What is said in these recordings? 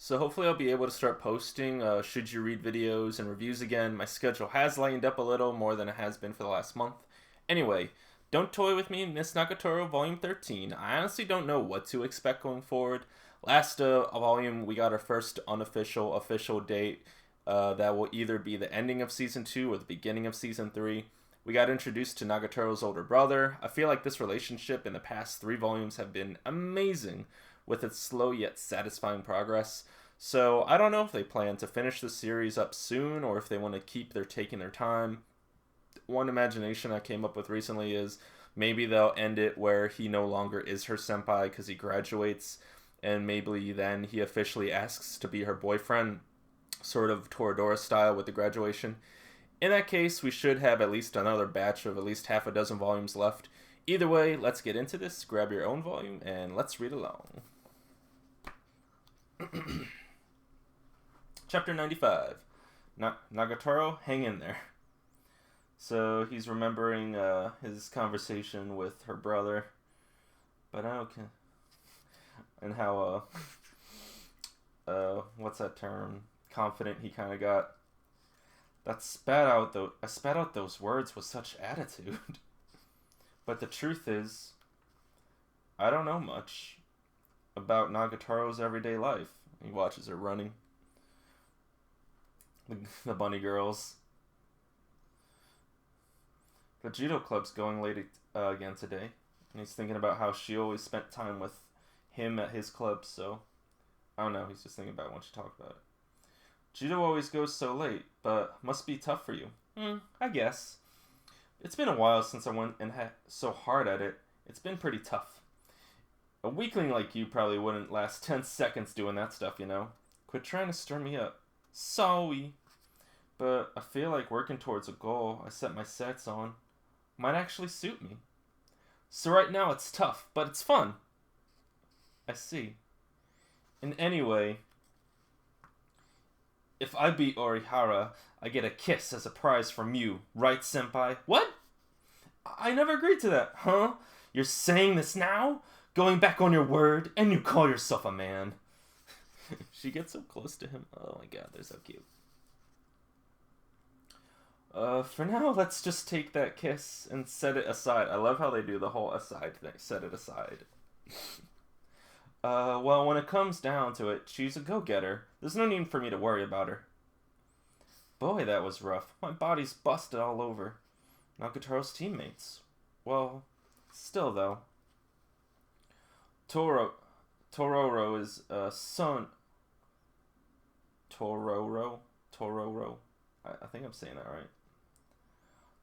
So hopefully I'll be able to start posting should you read videos and reviews again. My schedule has lightened up a little more than it has been for the last month. Anyway, Don't Toy With Me, Miss Nagatoro Volume 13. I honestly don't know what to expect going forward. Last volume, we got our first unofficial official date that will either be the ending of Season 2 or the beginning of Season 3. We got introduced to Nagatoro's older brother. I feel like this relationship in the past 3 volumes have been amazing with its slow yet satisfying progress. So I don't know if they plan to finish the series up soon or if they want to keep taking their time. One imagination I came up with recently is maybe they'll end it where he no longer is her senpai because he graduates, and maybe then he officially asks to be her boyfriend, sort of Toradora style with the graduation. In that case, we should have at least another batch of at least half a dozen volumes left. Either way, let's get into this. Grab your own volume and let's read along. Chapter 95. Nagatoro, hang in there. So he's remembering his conversation with her brother, but I don't. And how what's that term? Confident he kind of got. I spat out those words with such attitude. But the truth is, I don't know much about Nagatoro's everyday life. He watches her running. The bunny girls. The judo club's going late again today. And he's thinking about how she always spent time with him at his club, so I don't know, he's just thinking about it when she talked about it. Judo always goes so late, but must be tough for you. I guess. It's been a while since I went and had so hard at it. It's been pretty tough. A weakling like you probably wouldn't last 10 seconds doing that stuff, you know? Quit trying to stir me up. Sorry. But I feel like working towards a goal I set my sights on might actually suit me. So right now it's tough, but it's fun. I see. And anyway, if I beat Orihara, I get a kiss as a prize from you, right, senpai? What? I never agreed to that, huh? You're saying this now? Going back on your word, and you call yourself a man. She gets so close to him. Oh my god, they're so cute. For now, let's just take that kiss and set it aside. I love how they do the whole aside thing. Set it aside. Well, when it comes down to it, she's a go-getter. There's no need for me to worry about her. Boy, that was rough. My body's busted all over. Nagatoro's teammates. Well, still though. Tororo is, son... Tororo? I think I'm saying that right.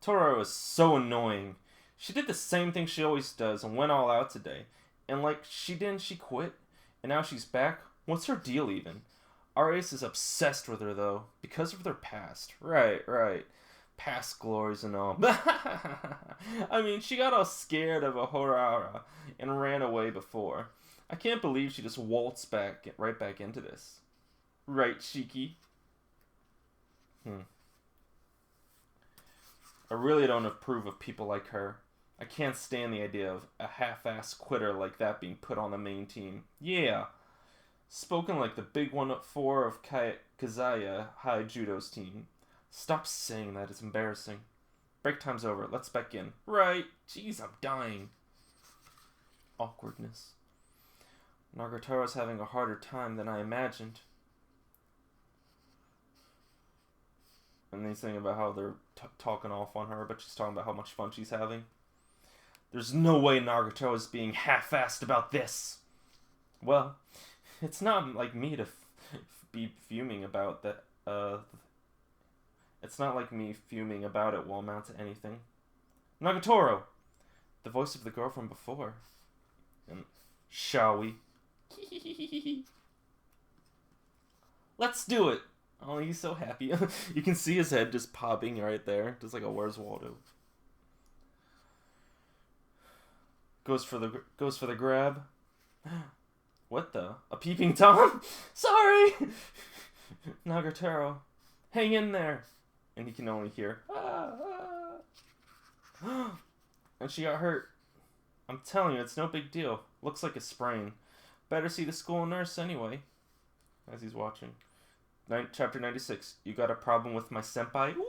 Tororo is so annoying. She did the same thing she always does and went all out today. And like, she quit? And now she's back? What's her deal even? Our ace is obsessed with her though, because of their past. Right. Past glories and all. I mean, she got all scared of Ohara and ran away before. I can't believe she just waltzed right back into this. Right, Shiki? I really don't approve of people like her. I can't stand the idea of a half-assed quitter like that being put on the main team. Yeah. Spoken like the big 1-4 of Kazaya High Judo's team. Stop saying that, it's embarrassing. Break time's over, let's back in. Right. Jeez, I'm dying. Awkwardness. Nagatoro's having a harder time than I imagined. And he's thinking about how they're talking off on her, but she's talking about how much fun she's having. There's no way Nagatoro is being half-assed about this. Well, it's not like me to be fuming about that. It's not like me fuming about it will amount to anything. Nagatoro! The voice of the girl from before. And shall we? Let's do it! Oh, he's so happy. You can see his head just popping right there. Just like a Where's Waldo. Goes for the grab. What the? A peeping Tom? Sorry! Nagatoro, hang in there. And he can only hear. And she got hurt. I'm telling you, it's no big deal. Looks like a sprain. Better see the school nurse anyway. as he's watching. Chapter 96. You got a problem with my senpai? Ooh!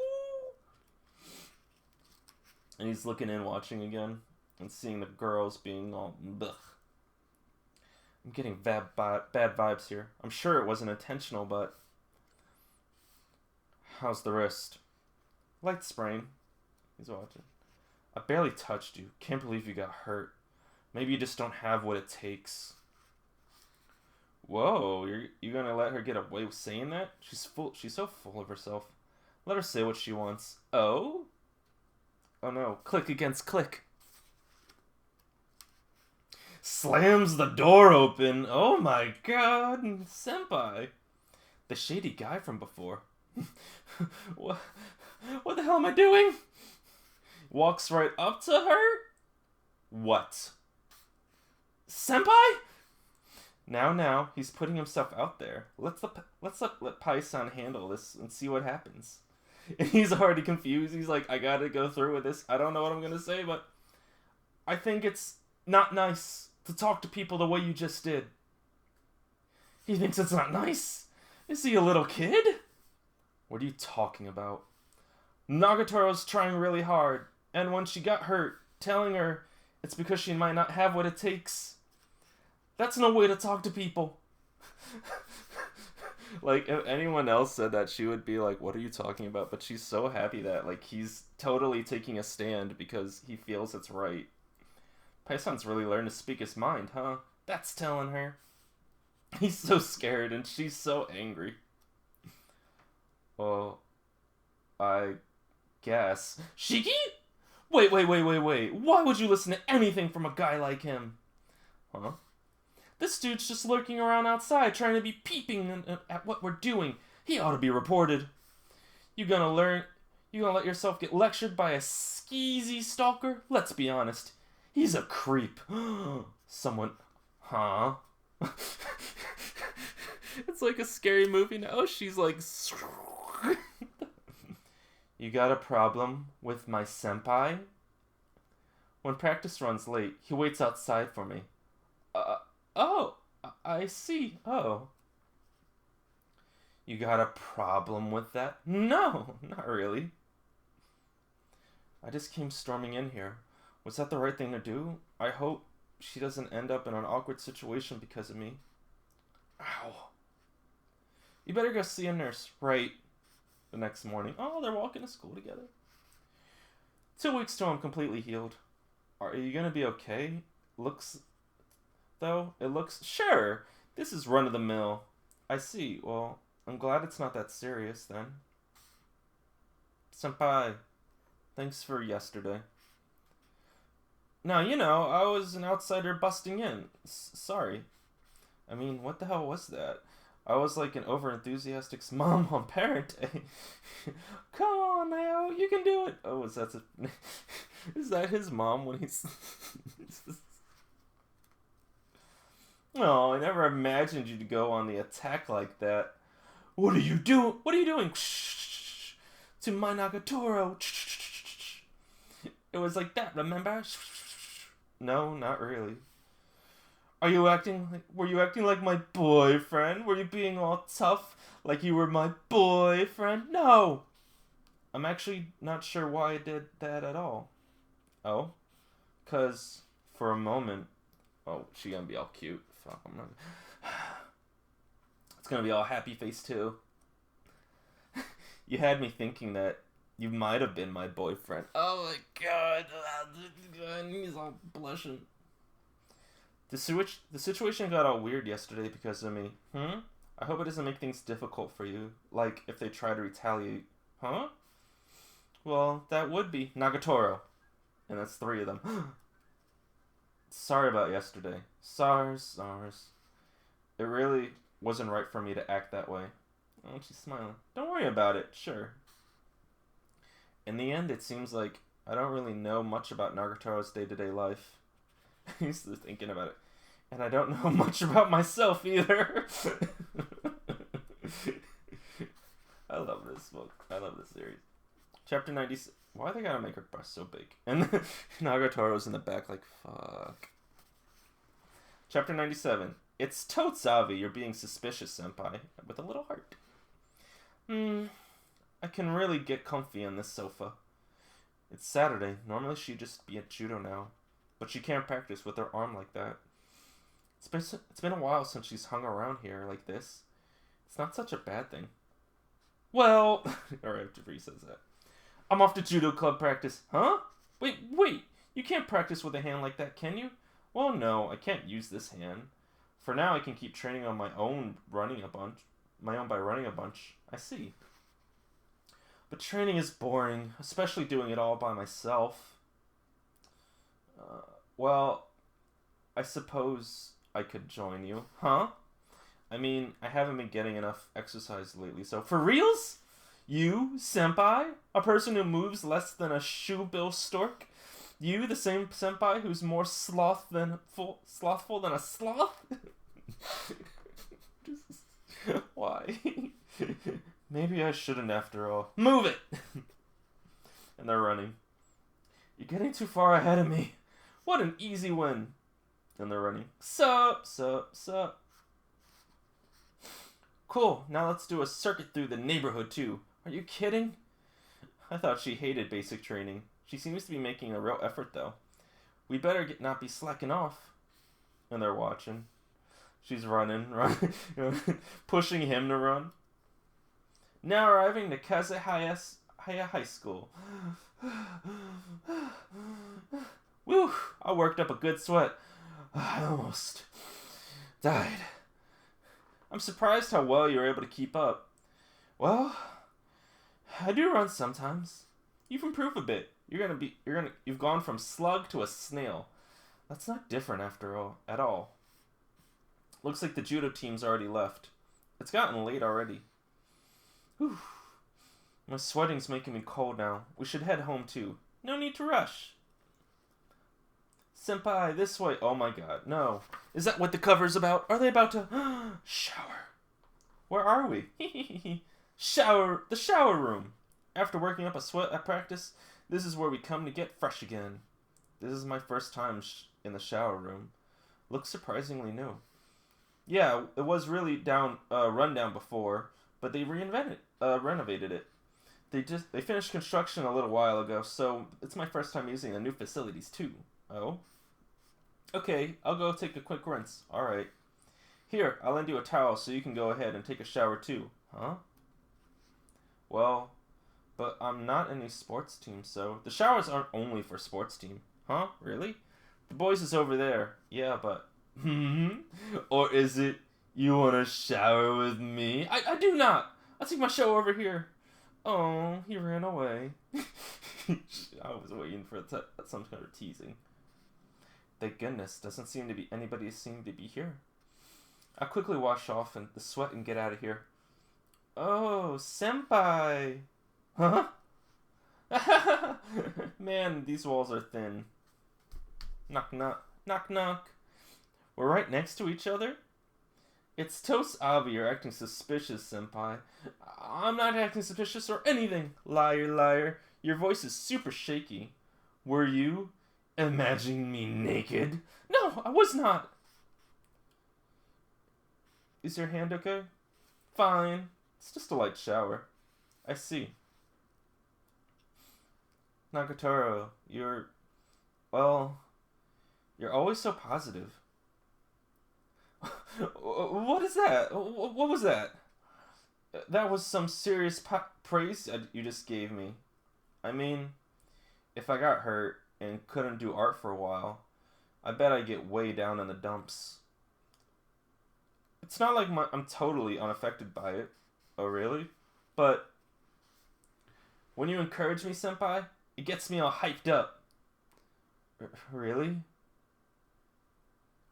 And he's looking in, watching again, and seeing the girls being all blech. I'm getting bad vibes here. I'm sure it wasn't intentional, but... How's the wrist? Light sprain. He's watching. I barely touched you. Can't believe you got hurt. Maybe you just don't have what it takes. Whoa, you gonna let her get away with saying that? She's so full of herself. Let her say what she wants. Oh? Oh no, click against click. Slams the door open. Oh my god, senpai. The shady guy from before. What the hell am I doing? Walks right up to her? What? Senpai? Now, he's putting himself out there. Let Pai-san handle this and see what happens. And he's already confused. He's like, I gotta go through with this. I don't know what I'm gonna say, but I think it's not nice to talk to people the way you just did. He thinks it's not nice. Is he a little kid? What are you talking about? Nagatoro's trying really hard, and when she got hurt, telling her it's because she might not have what it takes. That's no way to talk to people. Like, if anyone else said that, she would be like, what are you talking about? But she's so happy that, like, he's totally taking a stand because he feels it's right. Pai-san's really learned to speak his mind, huh? That's telling her. He's so scared, and she's so angry. Well, I guess. Shiki? Wait. Why would you listen to anything from a guy like him? Huh? This dude's just lurking around outside, trying to be peeping at what we're doing. He ought to be reported. You gonna let yourself get lectured by a skeezy stalker? Let's be honest. He's a creep. Someone... Huh? It's like a scary movie now. She's like... You got a problem with my senpai? When practice runs late, he waits outside for me. Oh, I see. Oh. You got a problem with that? No, not really. I just came storming in here. Was that the right thing to do? I hope she doesn't end up in an awkward situation because of me. Ow. You better go see a nurse. Right. The next morning. Oh, they're walking to school together. 2 weeks till I'm completely healed. Are you gonna be okay? Sure. This is run of the mill. I see. Well, I'm glad it's not that serious then. Senpai, thanks for yesterday. Now, I was an outsider busting in. Sorry. I mean, what the hell was that? I was like an over-enthusiastic mom on Parent Day. Come on now, you can do it. Oh, is that his mom when he's... Oh, I never imagined you to go on the attack like that. What are you doing? What are you doing? Shh. To my Nagatoro. Shh. It was like that, remember? No, not really. Were you acting like my boyfriend? Were you being all tough like you were my boyfriend? No! I'm actually not sure why I did that at all. Oh? 'Cause for a moment... Oh, she gonna be all cute. Fuck, I'm not... It's gonna be all happy face too. You had me thinking that you might have been my boyfriend. Oh my god. He's all blushing. The situation got all weird yesterday because of me. I hope it doesn't make things difficult for you. Like, if they try to retaliate. Huh? Well, that would be Nagatoro. And that's 3 of them. Sorry about yesterday. SARS. It really wasn't right for me to act that way. Oh, she's smiling. Don't worry about it. Sure. In the end, it seems like I don't really know much about Nagatoro's day-to-day life. He's just thinking about it. And I don't know much about myself either. I love this book. I love this series. Chapter 96. Why they gotta make her breast so big? And Nagatoro's in the back like, fuck. Chapter 97. It's totes obvious you're being suspicious, senpai. With a little heart. I can really get comfy on this sofa. It's Saturday. Normally she'd just be at judo now. But she can't practice with her arm like that. It's been a while since she's hung around here like this. It's not such a bad thing. Well, or after he says that. I'm off to judo club practice. Huh? Wait. You can't practice with a hand like that, can you? Well, no, I can't use this hand. For now, I can keep training on my own by running a bunch. I see. But training is boring, especially doing it all by myself. Well, I suppose I could join you. Huh? I mean, I haven't been getting enough exercise lately, so... For reals? You, senpai? A person who moves less than a shoebill stork? You, the same senpai who's more slothful than a sloth? Why? Maybe I shouldn't after all. Move it! And they're running. You're getting too far ahead of me. What an easy win. And they're running. Sup. Cool, now let's do a circuit through the neighborhood too. Are you kidding? I thought she hated basic training. She seems to be making a real effort though. We better not be slacking off. And they're watching. She's running, pushing him to run. Now arriving to Kazehaya High School. Woo! I worked up a good sweat. I almost died. I'm surprised how well you're able to keep up. Well, I do run sometimes. You've improved a bit. You've gone from slug to a snail. That's not different at all. Looks like the judo team's already left. It's gotten late already. Whew. My sweating's making me cold now. We should head home too. No need to rush. Senpai, this way. Oh my god, no. Is that what the cover's about? Are they about to shower? Where are we? The shower room. After working up a sweat at practice, this is where we come to get fresh again. This is my first time in the shower room. Looks surprisingly new. Yeah, it was really run down before, but they renovated it. They finished construction a little while ago, so it's my first time using the new facilities too. Oh? Okay, I'll go take a quick rinse. Alright. Here, I'll lend you a towel so you can go ahead and take a shower too. Huh? Well, but I'm not in any sports team, so... The showers aren't only for sports team. Huh? Really? The boys is over there. Yeah, but... Or is it, you want to shower with me? I do not! I'll take my shower over here. Oh, he ran away. I was waiting for some kind of teasing. Thank goodness, anybody seem to be here. I'll quickly wash off the sweat and get out of here. Oh, senpai! Huh? Man, these walls are thin. Knock, knock. Knock, knock. We're right next to each other? It's toast obvious you're acting suspicious, senpai. I'm not acting suspicious or anything. Liar, liar. Your voice is super shaky. Were you imagining me naked? No, I was not. Is your hand okay? Fine. It's just a light shower. I see. Nagatoro, you're always so positive. What is that? What was that? That was some serious praise you just gave me. I mean, if I got hurt and couldn't do art for a while, I bet I'd get way down in the dumps. It's not like I'm totally unaffected by it. Oh, really? But when you encourage me, senpai, it gets me all hyped up. Really?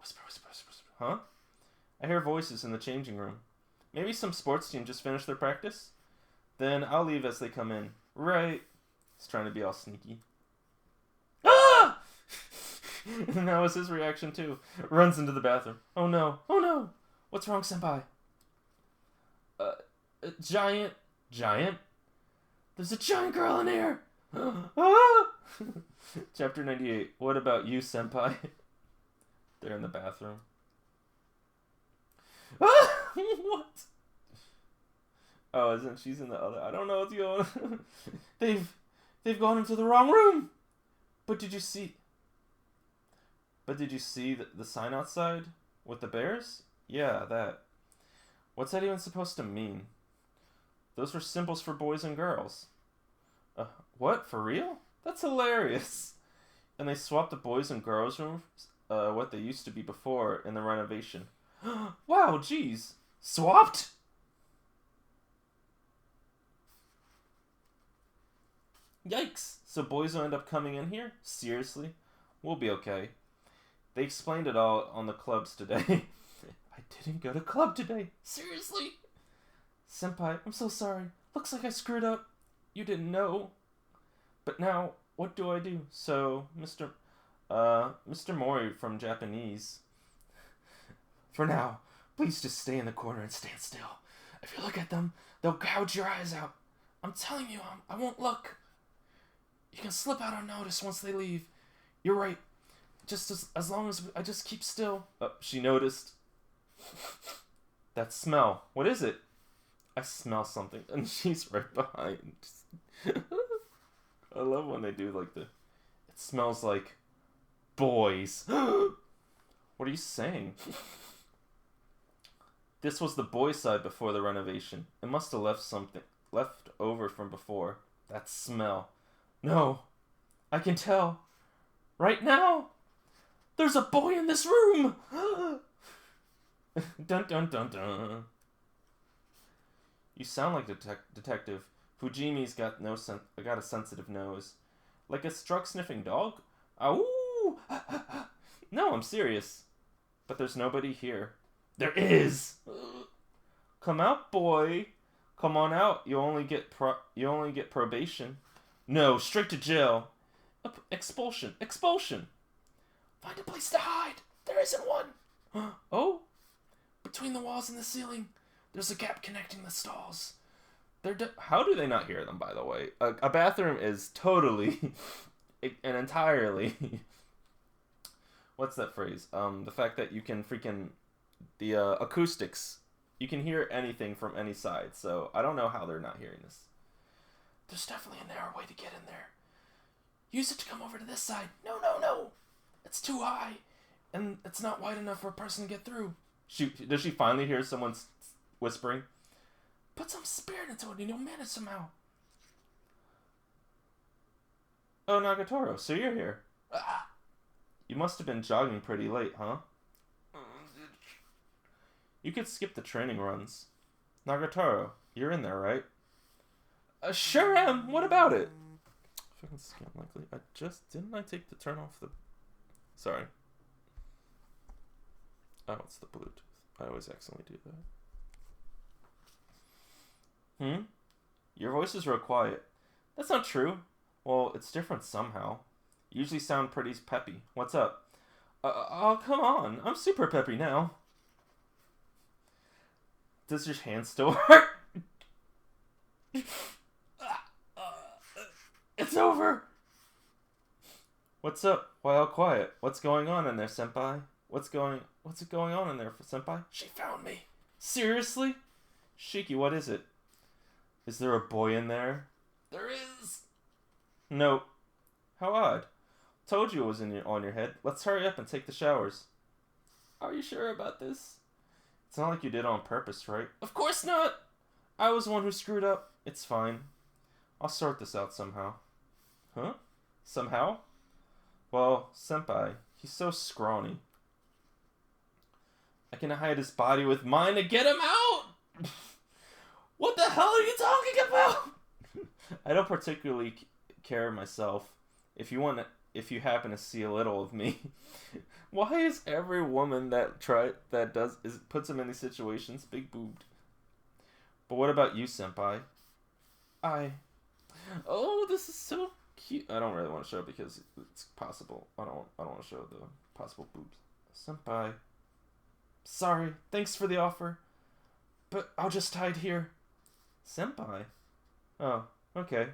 Whisper, whisper, whisper, whisper. Huh? I hear voices in the changing room. Maybe some sports team just finished their practice? Then I'll leave as they come in. Right. He's trying to be all sneaky. Ah! And that was his reaction too. Runs into the bathroom. Oh no. Oh no. What's wrong, senpai? Giant? There's a giant girl in here! Ah! Chapter 98. What about you, senpai? They're in the bathroom. What? Oh, isn't she's in the other? I don't know what's going on. They've gone into the wrong room. But did you see? But did you see the sign outside with the bears? Yeah, that. What's that even supposed to mean? Those were symbols for boys and girls. What? For real? That's hilarious. And they swapped the boys and girls rooms, what they used to be before in the renovation. Wow, geez. Swapped? Yikes. So boys will end up coming in here? Seriously? We'll be okay. They explained it all on the clubs today. I didn't go to club today. Seriously? Senpai, I'm so sorry. Looks like I screwed up. You didn't know. But now, what do I do? So, Mr. Mori from Japanese. For now, please just stay in the corner and stand still. If you look at them, they'll gouge your eyes out. I'm telling you, I won't look. You can slip out unnoticed once they leave. You're right. Just as long as I just keep still. She noticed. That smell. What is it? I smell something. And she's right behind. I love when they do like the... It smells like... boys. What are you saying? This was the boys' side before the renovation. It must have left something left over from before. That smell. No. I can tell. Right now. There's a boy in this room. Dun dun dun dun. You sound like detective. Fujimi's got a sensitive nose. Like a struck-sniffing dog? Ow! No, I'm serious. But there's nobody here. There is! Come out, boy. Come on out. You only get probation. No, straight to jail. Expulsion. Expulsion. Find a place to hide. There isn't one. Oh? Between the walls and the ceiling, there's a gap connecting the stalls. How do they not hear them, by the way? A bathroom is totally and entirely... What's that phrase? The fact that you can freaking... The acoustics. You can hear anything from any side, so I don't know how they're not hearing this. There's definitely a narrow way to get in there. Use it to come over to this side. No, no, no. It's too high, and it's not wide enough for a person to get through. Does she finally hear someone whispering? Put some spirit into it and you'll manage somehow. Oh, Nagatoro, so you're here. You must have been jogging pretty late, huh? You could skip the training runs. Nagatoro, you're in there, right? Sure am. What about it? Fucking scam likely. Didn't I take the turn off the... Sorry. Oh, it's the Bluetooth. I always accidentally do that. Your voice is real quiet. That's not true. Well, it's different somehow. You usually sound pretty peppy. What's up? Oh, come on. I'm super peppy now. Does your hand still hurt? It's over. What's up? Why all quiet? What's going on in there, senpai? What's going on in there, senpai? She found me. Seriously? Shiki, what is it? Is there a boy in there? There is. Nope. How odd. Told you it was on your head. Let's hurry up and take the showers. Are you sure about this? It's not like you did it on purpose, right? Of course not. I was the one who screwed up. It's fine. I'll sort this out somehow. Huh? Somehow? Well, senpai, he's so scrawny. I can hide his body with mine to get him out! What the hell are you talking about? I don't particularly care myself. If you happen to see a little of me. Why is every woman that puts him in these situations big boobed? But what about you, senpai? Oh, this is so cute. I don't really want to show it because it's possible. I don't want to show the possible boobs. Senpai. Sorry. Thanks for the offer. But I'll just hide here. Senpai? Oh, okay.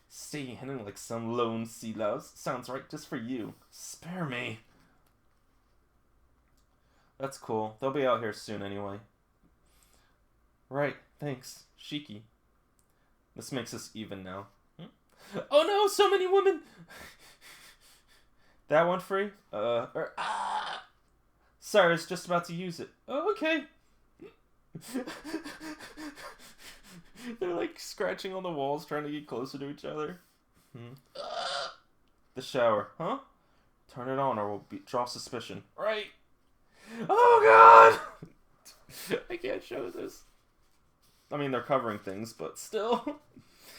Staying hidden like some lone sea louse. Sounds right just for you. Spare me. That's cool. They'll be out here soon anyway. Right, thanks. Shiki. This makes us even now. Oh no, so many women! That one free? Sorry, I was just about to use it. Oh, okay. They're like scratching on the walls trying to get closer to each other. The shower, huh? Turn it on or we'll draw suspicion. Right. Oh god! I can't show this. I mean, they're covering things, but still.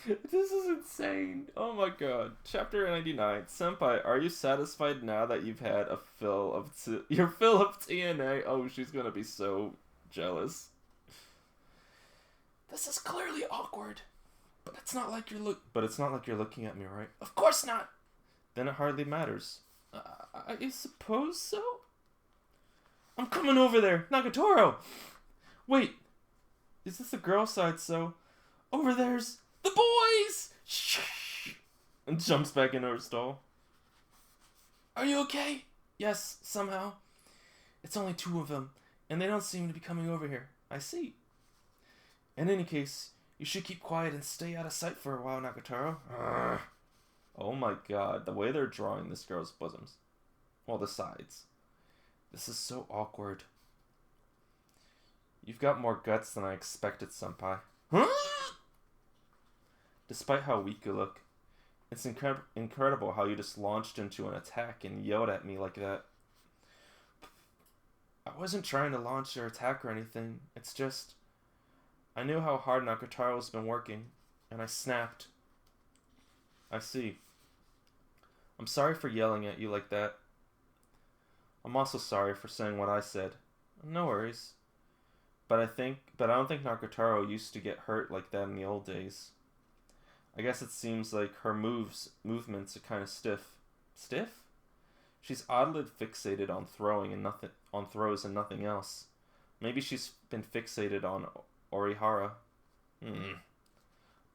This is insane. Oh my god. Chapter 99. Senpai, are you satisfied now that you've had a fill of your fill of TNA? Oh, she's gonna be so jealous. This is clearly awkward. But it's not like you're looking at me, right? Of course not. Then it hardly matters. I suppose so? I'm coming over there. Nagatoro! Wait. Is this the girl side so? Over there's the boys! Shh! And jumps back into her stall. Are you okay? Yes, somehow. It's only 2 of them, and they don't seem to be coming over here. I see. In any case, you should keep quiet and stay out of sight for a while, Nagatoro. Oh my god, the way they're drawing this girl's bosoms. Well, the sides. This is so awkward. You've got more guts than I expected, senpai. Huh? Despite how weak you look, it's incredible how you just launched into an attack and yelled at me like that. I wasn't trying to launch your attack or anything. It's just, I knew how hard Nagataro's been working, and I snapped. I see. I'm sorry for yelling at you like that. I'm also sorry for saying what I said. No worries. But I don't think Nagatoro used to get hurt like that in the old days. I guess it seems like her movements are kind of stiff. Stiff? She's oddly fixated on throws and nothing else. Maybe she's been fixated on Orihara.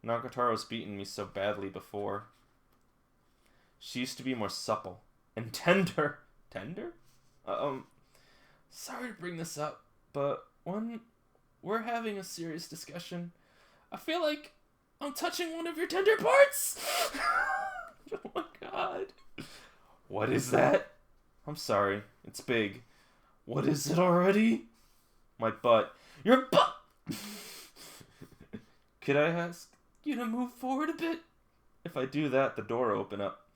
Nagatoro's beaten me so badly before. She used to be more supple and tender. Tender? Sorry to bring this up, but when we're having a serious discussion, I feel like I'm touching one of your tender parts. Oh my god. What is that? I'm sorry. It's big. What is it already? My butt. Your butt! Could I ask you to move forward a bit? If I do that, the door will open up.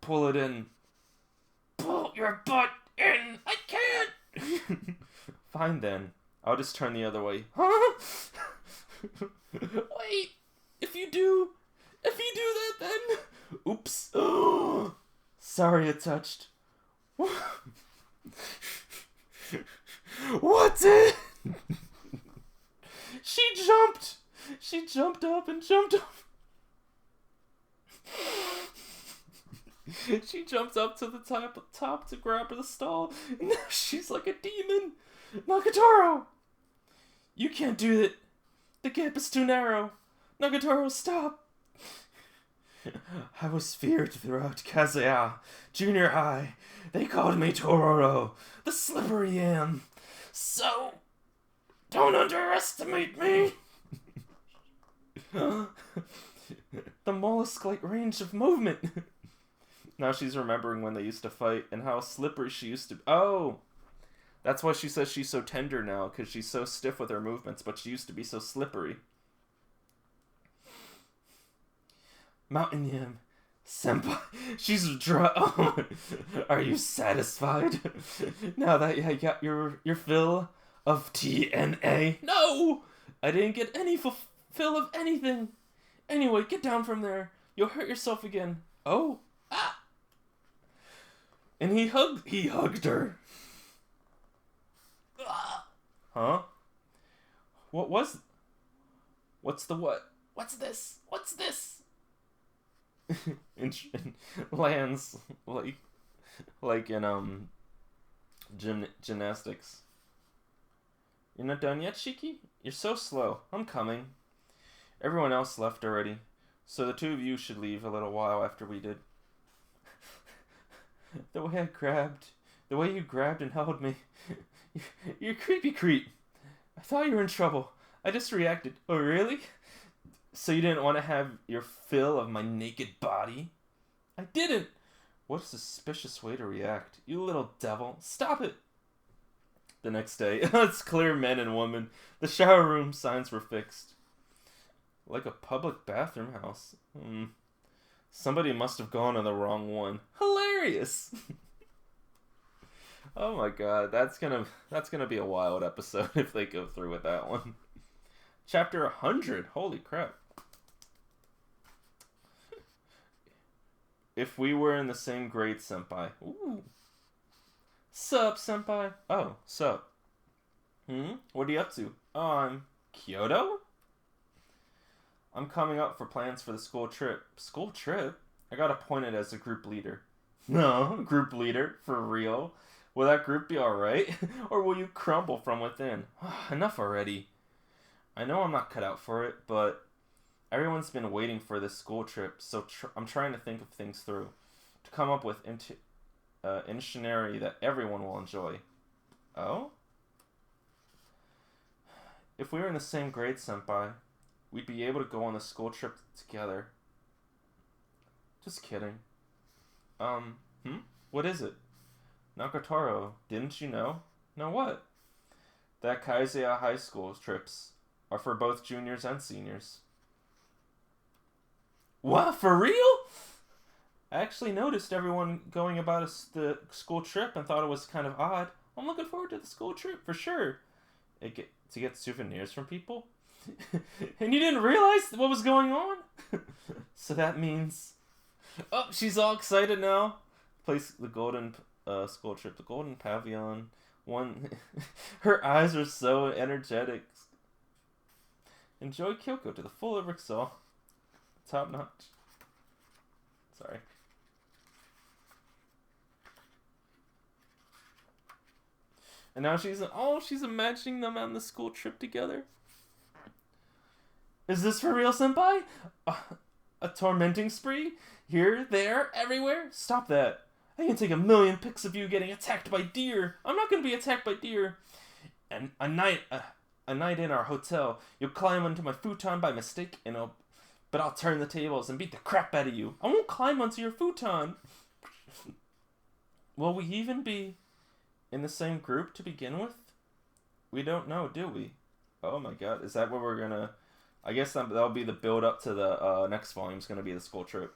Pull it in. Pull your butt in! I can't! Fine then. I'll just turn the other way. Huh? Wait! If you do that then... Oops. Sorry it touched. What's it? She jumped up and jumped up. She jumps up to the top to grab her the stall. And now she's like a demon. Nagatoro! You can't do it. The gap is too narrow. Nagatoro, stop. I was feared throughout Kazuya Junior High. They called me Tororo, the slippery yam. So, don't underestimate me. The mollusk-like range of movement. Now she's remembering when they used to fight and how slippery she used to be. Oh! That's why she says she's so tender now, because she's so stiff with her movements, but she used to be so slippery. Mountain Yam. Senpai. She's Oh. Are you satisfied? Now that you got your fill of TNA? No! I didn't get any fill of anything. Anyway, get down from there. You'll hurt yourself again. Oh. Ah! And he hugged her. Huh? What's the what? What's this? What's this? and lands like in gymnastics. You're not done yet, Shiki? You're so slow. I'm coming. Everyone else left already, so the 2 of you should leave a little while after we did. The way I grabbed The way you grabbed and held me. You're a creepy creep. I thought you were in trouble. I just reacted. Oh, really? So you didn't want to have your fill of my naked body? I didn't. What a suspicious way to react. You little devil. Stop it. The next day, it's clear men and women. The shower room signs were fixed. Like a public bathroom house. Somebody must have gone on the wrong one. Hilarious. Oh my god, that's gonna be a wild episode if they go through with that one. Chapter 100. Holy crap. If we were in the same grade, senpai. Ooh. Sup, senpai? Oh, sup. What are you up to? Oh, I'm Kyoto? I'm coming up for plans for the school trip. School trip? I got appointed as a group leader. No, group leader? For real? Will that group be alright? Or will you crumble from within? Enough already. I know I'm not cut out for it, but everyone's been waiting for this school trip, so I'm trying to think of things through. To come up with itinerary that everyone will enjoy. Oh? If we were in the same grade, senpai, we'd be able to go on the school trip together. Just kidding. What is it? Nagatoro, didn't you know? Know what? That Kaizea High School trips are for both juniors and seniors. What? For real? I actually noticed everyone going about the school trip and thought it was kind of odd. I'm looking forward to the school trip for sure. To get souvenirs from people? And you didn't realize what was going on? So that means... Oh, she's all excited now. Place the golden school trip. The golden pavilion. Her eyes are so energetic. Enjoy Kyoko to the full of Rixol. Top notch. Sorry. And now she's imagining them on the school trip together. Is this for real, senpai? A tormenting spree? Here, there, everywhere? Stop that. I can take 1,000,000 pics of you getting attacked by deer. I'm not going to be attacked by deer. And a night in our hotel, you'll climb onto my futon by mistake, but I'll turn the tables and beat the crap out of you. I won't climb onto your futon. Will we even be in the same group to begin with? We don't know, do we? Oh my god, is that what we're gonna... I guess that'll be the build up to the next volume. Is gonna be the school trip.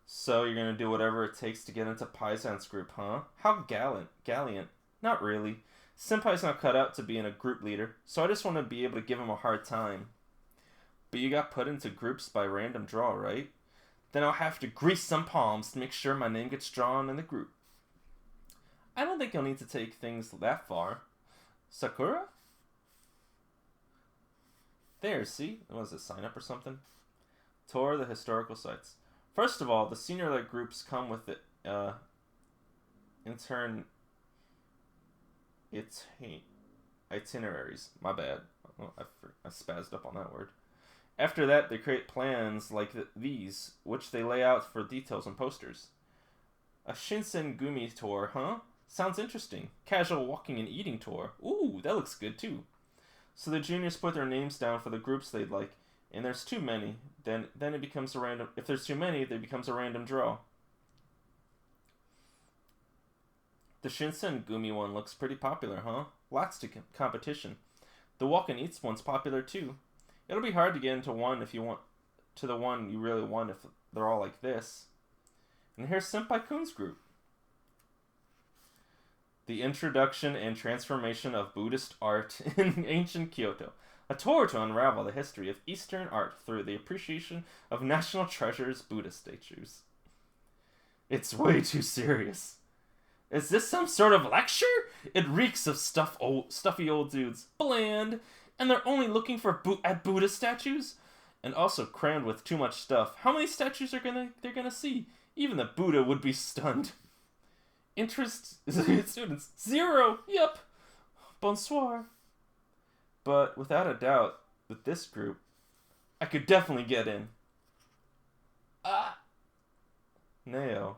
So you're gonna do whatever it takes to get into Paisan's group, huh? How gallant. Not really. Senpai's not cut out to being a group leader, so I just want to be able to give him a hard time. But you got put into groups by random draw, right? Then I'll have to grease some palms to make sure my name gets drawn in the group. I don't think you'll need to take things that far. Sakura? There, see? Was it sign up or something? Tour the historical sites. First of all, the senior-led groups come with it, itineraries. My bad. Oh, I spazzed up on that word. After that, they create plans like these, which they lay out for details and posters. A Shinsengumi tour, huh? Sounds interesting. Casual walking and eating tour. Ooh, that looks good too. So the juniors put their names down for the groups they'd like, and there's too many, then it becomes a random... If there's too many, it becomes a random draw. The Shinsengumi one looks pretty popular, huh? Lots to competition. The walk and eats one's popular too. It'll be hard to get into one if you want to the one you really want if they're all like this. And here's Senpai-kun's group. The Introduction and Transformation of Buddhist Art in Ancient Kyoto. A tour to unravel the history of Eastern art through the appreciation of national treasures Buddhist statues. It's way too serious. Is this some sort of lecture? It reeks of stuffy old dudes. Bland. And they're only looking for at Buddha statues? And also crammed with too much stuff. How many statues they're gonna see? Even the Buddha would be stunned. Interest students 0. Yep. Bonsoir. But without a doubt, with this group, I could definitely get in. Neo.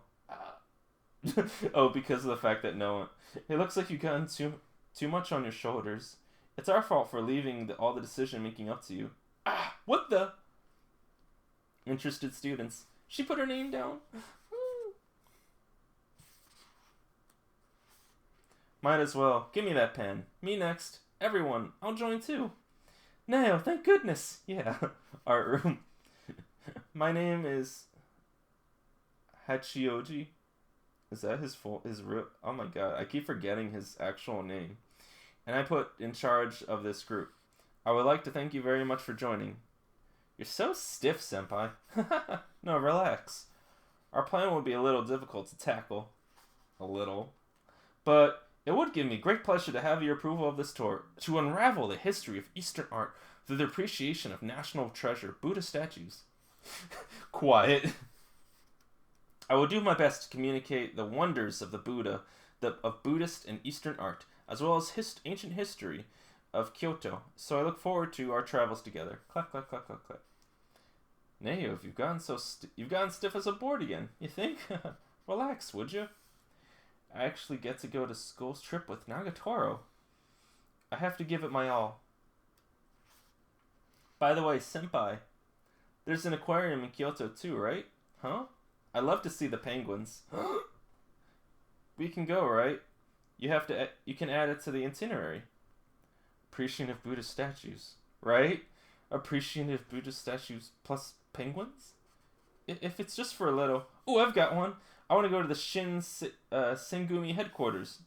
Oh, because of the fact that no one... It looks like you've gotten too much on your shoulders. It's our fault for leaving all the decision making up to you. Ah, what the... Interested students. She put her name down. Might as well. Give me that pen. Me next. Everyone. I'll join too. No, thank goodness. Yeah. Art room. My name is Hachioji. Is that his real... Oh my god, I keep forgetting his actual name. And I put in charge of this group. I would like to thank you very much for joining. You're so stiff, senpai. No, relax. Our plan will be a little difficult to tackle. A little. But it would give me great pleasure to have your approval of this tour, to unravel the history of Eastern art through the appreciation of national treasure Buddha statues. Quiet. I will do my best to communicate the wonders of the Buddha, of Buddhist and Eastern art, as well as ancient history of Kyoto. So I look forward to our travels together. Clap, clap, clap, clap, clap. Nayo, you've gotten stiff as a board again. You think? Relax, would you? I actually get to go to school's trip with Nagatoro. I have to give it my all. By the way, senpai, there's an aquarium in Kyoto too, right? Huh? I'd love to see the penguins. We can go, right? You can add it to the itinerary. Appreciative Buddhist statues, right? Appreciative Buddhist statues plus penguins? If it's just for a little... Oh, I've got one. I want to go to the Shingumi headquarters.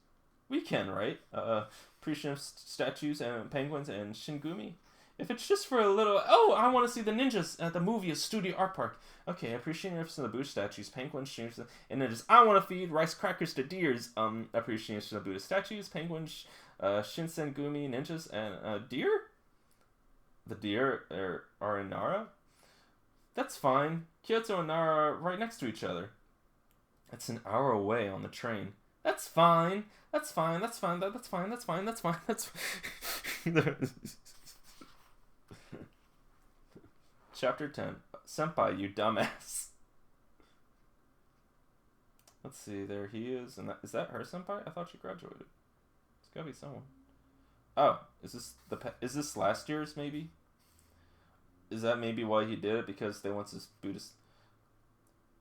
We can, right? Appreciative statues and penguins and Shingumi. If it's just for a little... Oh, I want to see the ninjas at the movie Studio Art Park. Okay, appreciative of the Buddha statues, penguins, and ninjas. I want to feed rice crackers to deers. Appreciation of Buddha statues, penguins, Shinsengumi, ninjas, and deer? The deer are in Nara? That's fine. Kyoto and Nara are right next to each other. It's an hour away on the train. That's fine. That's fine. That's fine. That's fine. That's fine. That's fine. That's fine. Chapter 10. Senpai, you dumbass. Let's see. There he is. And is that her senpai? I thought she graduated. It's gotta be someone. Oh, is this last year's maybe? Is that maybe why he did it? Because they want this Buddhist...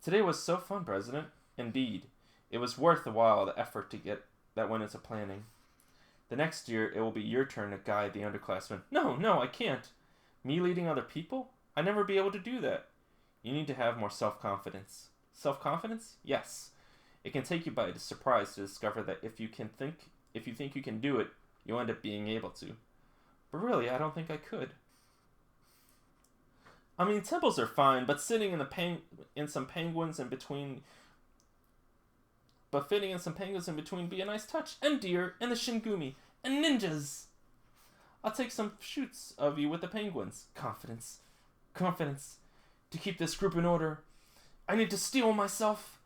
Today was so fun, President. Indeed. It was worth the while the effort that went into planning. The next year, it will be your turn to guide the underclassmen. No, I can't. Me leading other people? I'd never be able to do that. You need to have more self-confidence. Self-confidence? Yes. It can take you by surprise to discover that if you think you can do it, you'll end up being able to. But really, I don't think I could. I mean, temples are fine, but sitting in some penguins in between... But fitting in some penguins in between be a nice touch. And deer, and the Shingumi, and ninjas. I'll take some shoots of you with the penguins. Confidence. To keep this group in order, I need to steel myself.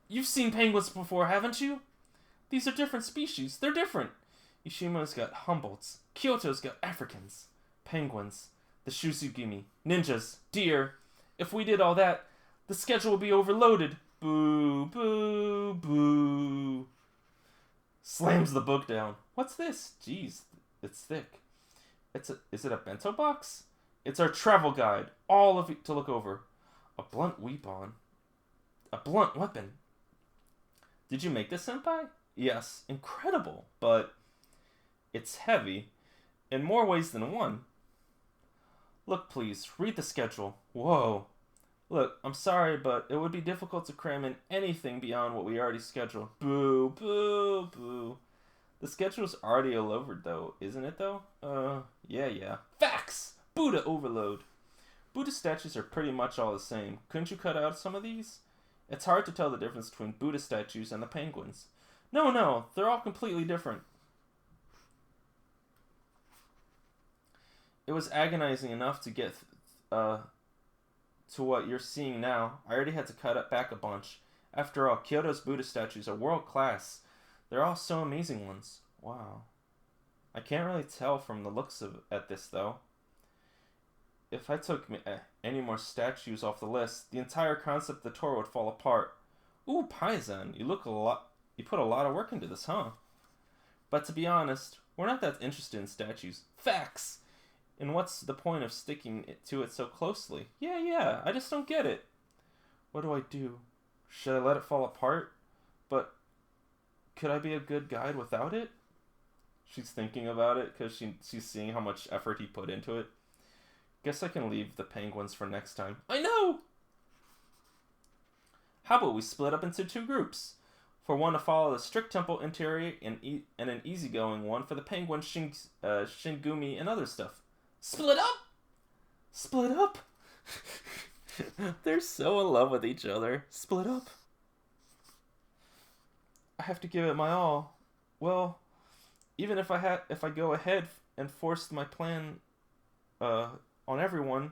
You've seen penguins before, haven't you? These are different species. They're different. Ishima's got Humboldts. Kyoto's got Africans. Penguins. The Shusugimi. Ninjas. Deer. If we did all that, the schedule would be overloaded. Boo, boo, boo. Slams the book down. What's this? Jeez, it's thick. Is it a bento box? It's our travel guide. All of it to look over. A blunt weapon. A blunt weapon. Did you make this, senpai? Yes. Incredible. But it's heavy. In more ways than one. Look, please. Read the schedule. Whoa. Look, I'm sorry, but it would be difficult to cram in anything beyond what we already scheduled. Boo, boo, boo. The schedule's already all over, though, isn't it, though? Yeah. Facts! Buddha overload. Buddha statues are pretty much all the same. Couldn't you cut out some of these? It's hard to tell the difference between Buddha statues and the penguins. No, they're all completely different. It was agonizing enough to get to what you're seeing now. I already had to cut it back a bunch. After all, Kyoto's Buddha statues are world class. They're all so amazing ones. Wow. I can't really tell from the looks at this, though. If I took any more statues off the list, the entire concept of the tour would fall apart. Ooh, Paisan, you put a lot of work into this, huh? But to be honest, we're not that interested in statues. Facts! And what's the point of sticking to it so closely? Yeah, I just don't get it. What do I do? Should I let it fall apart? But could I be a good guide without it? She's thinking about it because she's seeing how much effort he put into it. Guess I can leave the penguins for next time. I know! How about we split up into 2 groups? For one to follow the strict temple interior and an easygoing one for the penguin, Shingumi, and other stuff. Split up? Split up? They're so in love with each other. Split up. I have to give it my all. Well, even if I go ahead and force my plan on everyone,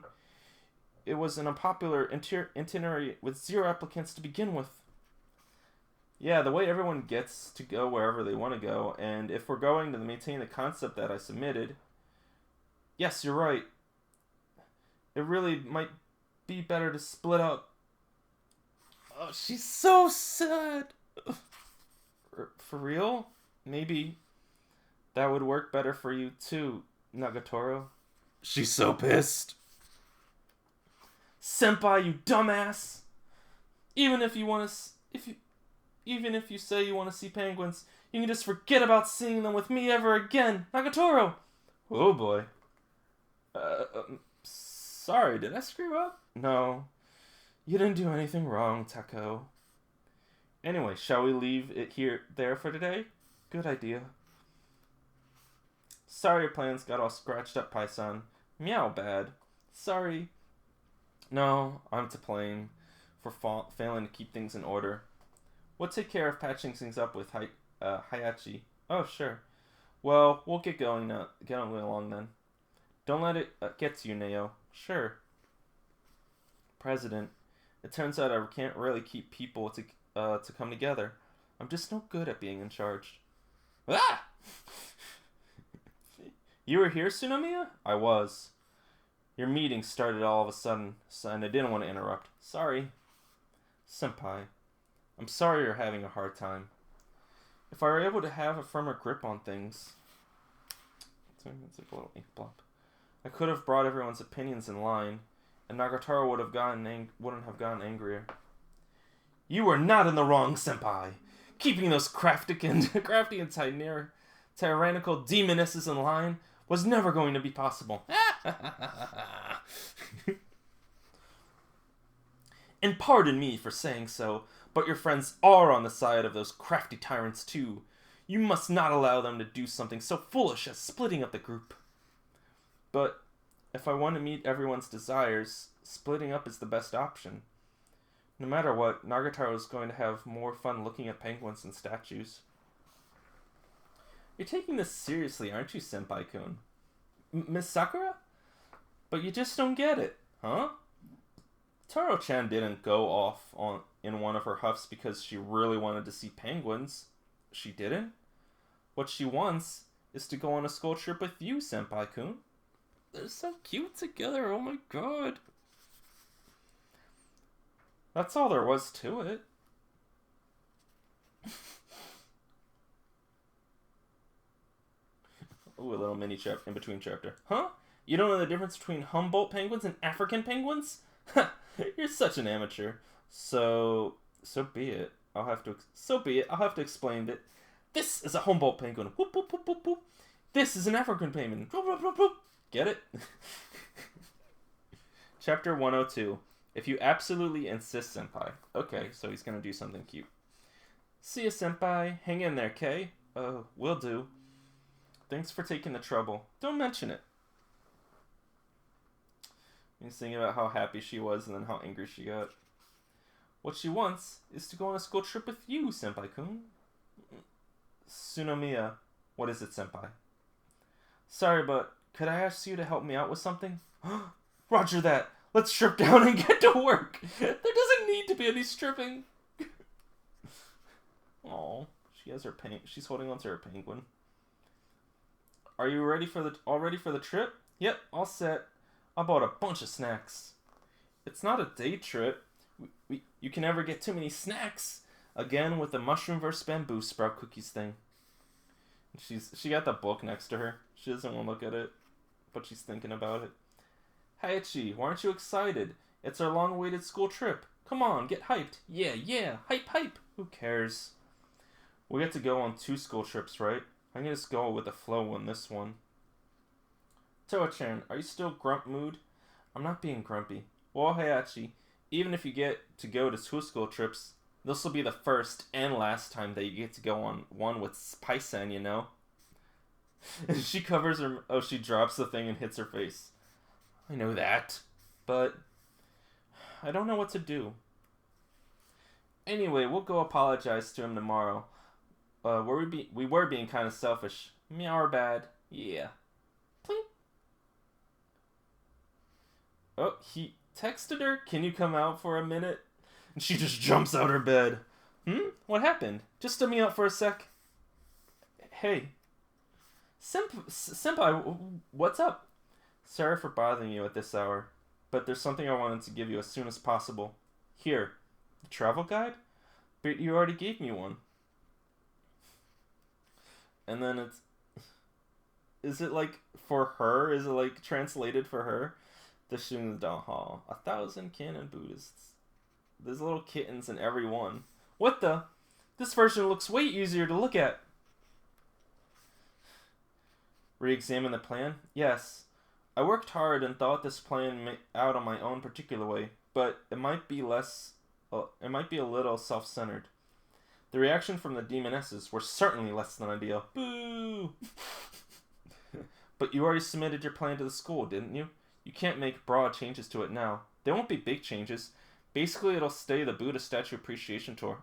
it was an unpopular itinerary with 0 applicants to begin with. Yeah, the way everyone gets to go wherever they want to go, and if we're going to maintain the concept that I submitted, yes, you're right. It really might be better to split up. Oh, she's so sad. For real? Maybe that would work better for you too, Nagatoro. She's so pissed. Senpai, you dumbass! Even if you say you want to see penguins, you can just forget about seeing them with me ever again, Nagatoro. Oh boy. Sorry, did I screw up? No, you didn't do anything wrong, Tako. Anyway, shall we leave it there for today? Good idea. Sorry your plans got all scratched up, Paisan. Meow bad. Sorry. No, I'm to blame for failing to keep things in order. We'll take care of patching things up with Hayachi. Oh, sure. Well, we'll get going along then. Don't let it get to you, Neo. Sure. President, it turns out I can't really keep people to come together. I'm just no good at being in charge. Ah! You were here, Tsunomiya? I was. Your meeting started all of a sudden, and I didn't want to interrupt. Sorry. Senpai, I'm sorry you're having a hard time. If I were able to have a firmer grip on things... It's a little ink blop. I could have brought everyone's opinions in line, and Nagatoro wouldn't have gotten angrier. You were not in the wrong, Senpai. Keeping those crafty and tyrannical demonesses in line was never going to be possible. And pardon me for saying so, but your friends are on the side of those crafty tyrants too. You must not allow them to do something so foolish as splitting up the group. But if I want to meet everyone's desires, splitting up is the best option. No matter what, Nagatoro is going to have more fun looking at penguins and statues. You're taking this seriously, aren't you, Senpai-kun? Miss Sakura? But you just don't get it, huh? Taro-chan didn't go off in one of her huffs because she really wanted to see penguins. She didn't. What she wants is to go on a school trip with you, Senpai-kun. They're so cute together, oh my god. That's all there was to it. Ooh, a little mini in between chapter. Huh? You don't know the difference between Humboldt penguins and African penguins? You're such an amateur. So be it. I'll have to explain that this is a Humboldt penguin. Whoop, whoop, whoop, whoop, whoop. This is an African penguin. Whoop, whoop, whoop, whoop. Get it? Chapter 102. If you absolutely insist, Senpai. Okay, so he's gonna do something cute. See ya, Senpai. Hang in there, Kay. Will do. Thanks for taking the trouble. Don't mention it. He's thinking about how happy she was and then how angry she got. What she wants is to go on a school trip with you, Senpai-kun. Tsunomiya. What is it, Senpai? Sorry, but could I ask you to help me out with something? Roger that. Let's strip down and get to work. There doesn't need to be any stripping. Oh, she has her she's holding on to her penguin. Are you all ready for the trip? Yep, all set. I bought a bunch of snacks. It's not a day trip. You can never get too many snacks. Again with the mushroom versus bamboo sprout cookies thing. She got the book next to her. She doesn't want to look at it, but she's thinking about it. Hayachi, why aren't you excited? It's our long-awaited school trip. Come on, get hyped. Yeah, hype. Who cares? We get to go on 2 school trips, right? I'm gonna just go with the flow on this one. Toa-chan, are you still grump mood? I'm not being grumpy. Well, Hayachi, even if you get to go to 2 school trips, this will be the first and last time that you get to go on one with Pai-san, you know? She covers her... Oh, she drops the thing and hits her face. I know that, but I don't know what to do. Anyway, we'll go apologize to him tomorrow. We were being kind of selfish. Meow, our bad. Yeah. Plink. Oh, he texted her. Can you come out for a minute? And she just jumps out her bed. What happened? Just stood me out for a sec. Hey. Senpai, what's up? Sorry for bothering you at this hour, but there's something I wanted to give you as soon as possible. Here. The travel guide? But you already gave me one. And then it's... Is it like for her? Is it like translated for her? The Shun'dan Hall. 1,000 canon Buddhists. There's little kittens in every one. What the? This version looks way easier to look at. Re-examine the plan? Yes. I worked hard and thought this plan out on my own particular way, but it might be a little self-centered. The reaction from the demonesses were certainly less than ideal. Boo! But you already submitted your plan to the school, didn't you? You can't make broad changes to it now. They won't be big changes. Basically, it'll stay the Buddha Statue Appreciation Tour.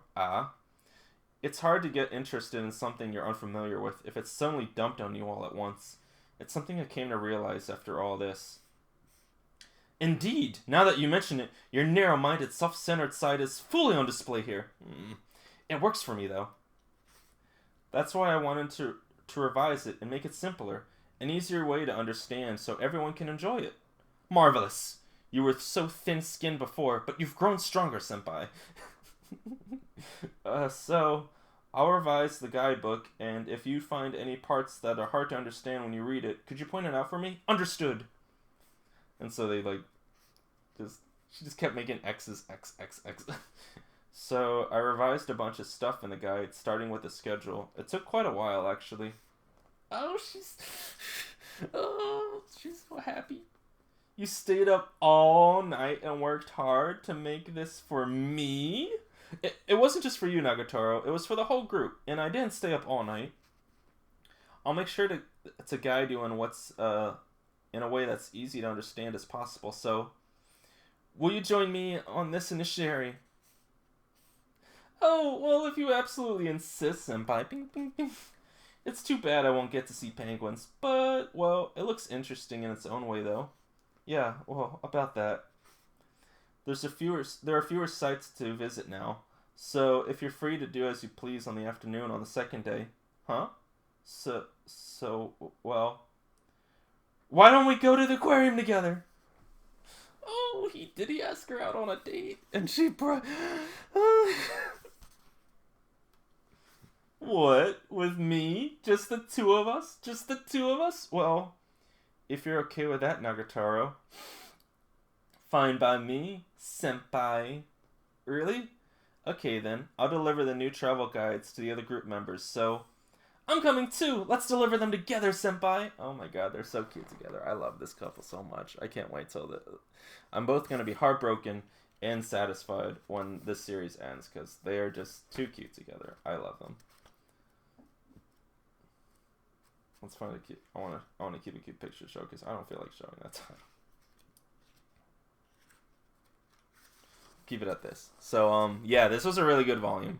It's hard to get interested in something you're unfamiliar with if it's suddenly dumped on you all at once. It's something I came to realize after all this. Indeed, now that you mention it, your narrow-minded, self-centered side is fully on display here. It works for me, though. That's why I wanted to revise it and make it simpler. An easier way to understand so everyone can enjoy it. Marvelous! You were so thin-skinned before, but you've grown stronger, senpai. So, I'll revise the guidebook, and if you find any parts that are hard to understand when you read it, could you point it out for me? Understood! And so they, she just kept making X's, X. So, I revised a bunch of stuff in the guide, starting with the schedule. It took quite a while, actually. Oh, she's so happy. You stayed up all night and worked hard to make this for me? It wasn't just for you, Nagatoro. It was for the whole group, and I didn't stay up all night. I'll make sure to guide you in what's in a way that's easy to understand as possible. So, will you join me on this initiatory? Oh, well, if you absolutely insist, senpai. Bing, bing, bing. It's too bad I won't get to see penguins, but, well, it looks interesting in its own way, though. Yeah, well, about that. There are fewer sites to visit now, so if you're free to do as you please on the afternoon on the second day. Huh? So, well... Why don't we go to the aquarium together? Oh, did he ask her out on a date? And she brought... What? With me? Just the two of us? Just the two of us? Well, if you're okay with that, Nagatoro. Fine by me, senpai. Really? Okay then, I'll deliver the new travel guides to the other group members, so... I'm coming too! Let's deliver them together, senpai! Oh my god, they're so cute together. I love this couple so much. I can't wait till I'm both going to be heartbroken and satisfied when this series ends, because they are just too cute together. I love them. Let's find a cute... I want to keep a cute picture show, because I don't feel like showing that time. Keep it at this. So, yeah, this was a really good volume.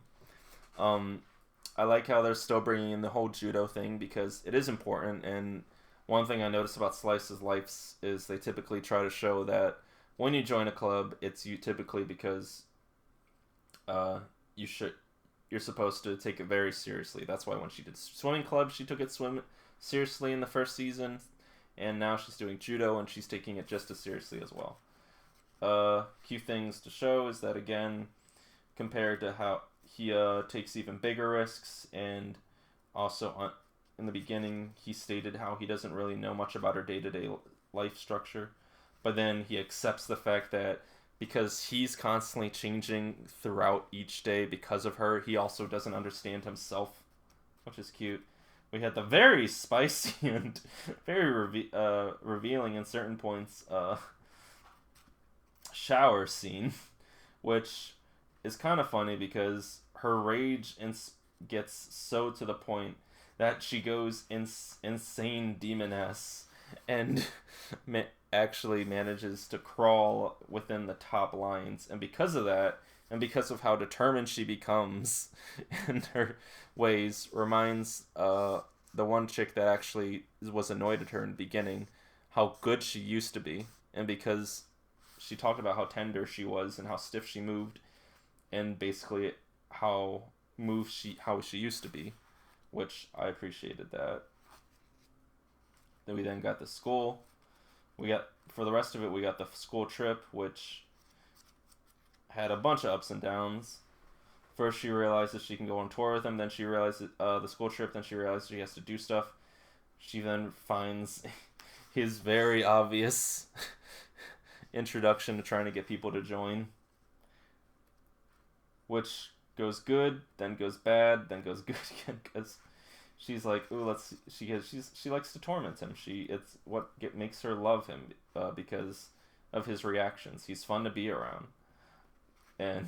I like how they're still bringing in the whole judo thing because it is important. And one thing I noticed about Slice's Life is they typically try to show that when you join a club, it's typically because you're supposed to take it very seriously. That's why when she did swimming club, she took it seriously in the first season, and now she's doing judo and she's taking it just as seriously as well. Key things to show is that, again, compared to how he takes even bigger risks, and also in the beginning he stated how he doesn't really know much about her day-to-day life structure, but then he accepts the fact that because he's constantly changing throughout each day because of her, he also doesn't understand himself, which is cute. We had the very spicy and very revealing in certain points shower scene, which is kind of funny because her rage gets so to the point that she goes insane demoness and actually manages to crawl within the top lines. And because of that, and because of how determined she becomes in her ways, reminds the one chick that actually was annoyed at her in the beginning how good she used to be. And because she talked about how tender she was and how stiff she moved, and basically how she used to be, which I appreciated that. Then we then got the school. For the rest of it, we got the school trip, which had a bunch of ups and downs. First, she realizes she can go on tour with him. Then she realizes the school trip. Then she realizes she has to do stuff. She then finds his very obvious introduction to trying to get people to join, which goes good, then goes bad, then goes good again, because she's like, ooh, she likes to torment him. It's what makes her love him, because of his reactions. He's fun to be around. And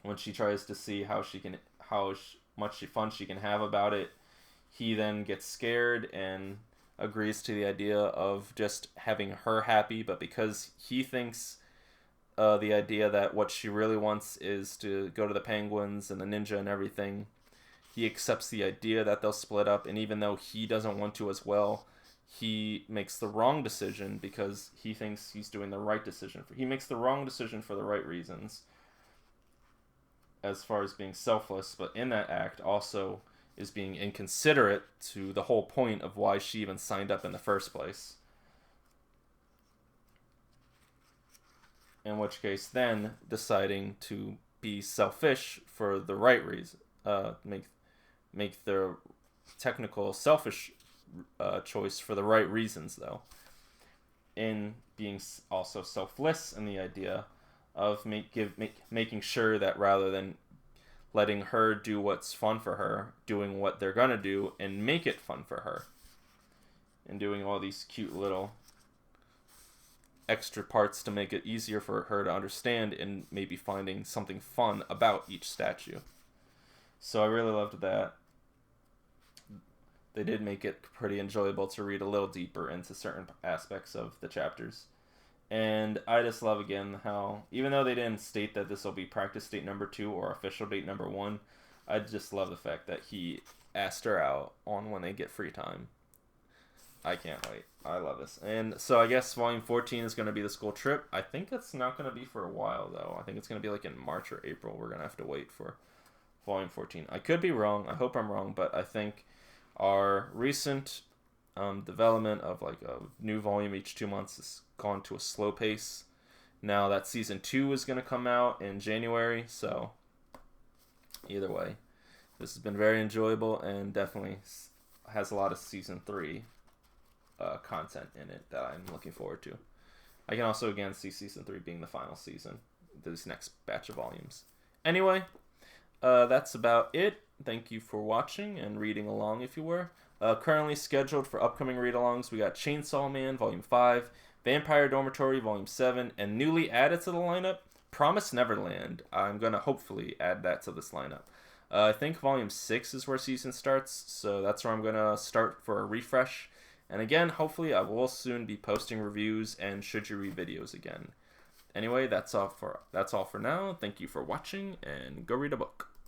when she tries to see how much fun she can have about it, he then gets scared and agrees to the idea of just having her happy, but because he thinks the idea that what she really wants is to go to the penguins and the ninja and everything, he accepts the idea that they'll split up. And even though he doesn't want to as well, he makes the wrong decision because he thinks he's doing the right decision. He makes the wrong decision for the right reasons, as far as being selfless, but in that act also is being inconsiderate to the whole point of why she even signed up in the first place. In which case, then deciding to be selfish for the right reason, make the technical selfish choice for the right reasons, though. In being also selfless in the idea of making sure that rather than letting her do what's fun for her, doing what they're gonna do and make it fun for her, and doing all these cute little extra parts to make it easier for her to understand, and maybe finding something fun about each statue. So I really loved that. They did make it pretty enjoyable to read a little deeper into certain aspects of the chapters. And I just love, again, how, even though they didn't state that this will be practice date number 2 or official date number 1, I just love the fact that he asked her out on when they get free time. I can't wait. I love this. And so I guess Volume 14 is going to be the school trip. I think it's not going to be for a while, though. I think it's going to be like in March or April. We're going to have to wait for Volume 14. I could be wrong. I hope I'm wrong, but I think our recent development of like a new volume each 2 months has gone to a slow pace. Now that Season 2 is going to come out in January, so either way, this has been very enjoyable and definitely has a lot of Season 3 content in it that I'm looking forward to. I can also again see Season 3 being the final season, this next batch of volumes. Anyway, that's about it. Thank you for watching and reading along if you were. Currently scheduled for upcoming read-alongs, we got Chainsaw Man Volume 5, Vampire Dormitory Volume 7, and newly added to the lineup, Promise Neverland. I'm going to hopefully add that to this lineup. I think Volume 6 is where season starts, so that's where I'm going to start for a refresh. And again, hopefully I will soon be posting reviews and should you read videos again. Anyway, that's all for now. Thank you for watching, and go read a book.